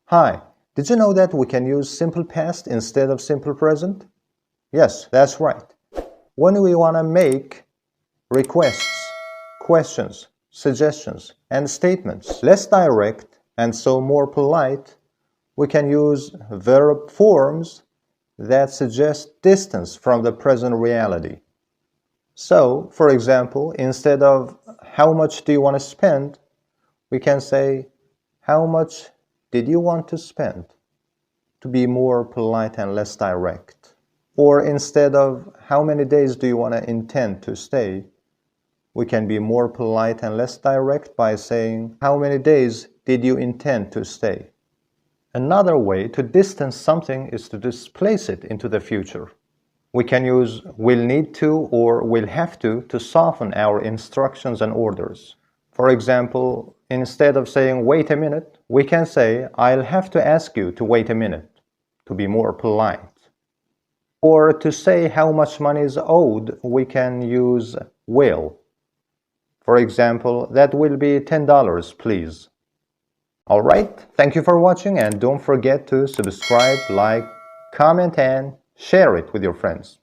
Hi, did you know that we can use simple past instead of simple present? Yes, that's right. When we want to make requests, questions, suggestions, and statements less direct and so more polite, we can use verb forms that suggest distance from the present reality. So, for example, instead of how much do you want to spend, we can say how much did you want to spend, to be more polite and less direct. Or instead of how many days do you want to intend to stay, we can be more polite and less direct by saying how many days did you intend to stay. Another way to distance something is to displace it into the future. We can use will need to or will have to soften our instructions and orders. For example, instead of saying wait a minute, we can say I'll have to ask you to wait a minute, to be more polite. Or to say how much money is owed, we can use will. For example, that will be $10, please. Alright, thank you for watching and don't forget to subscribe, like, comment and share it with your friends.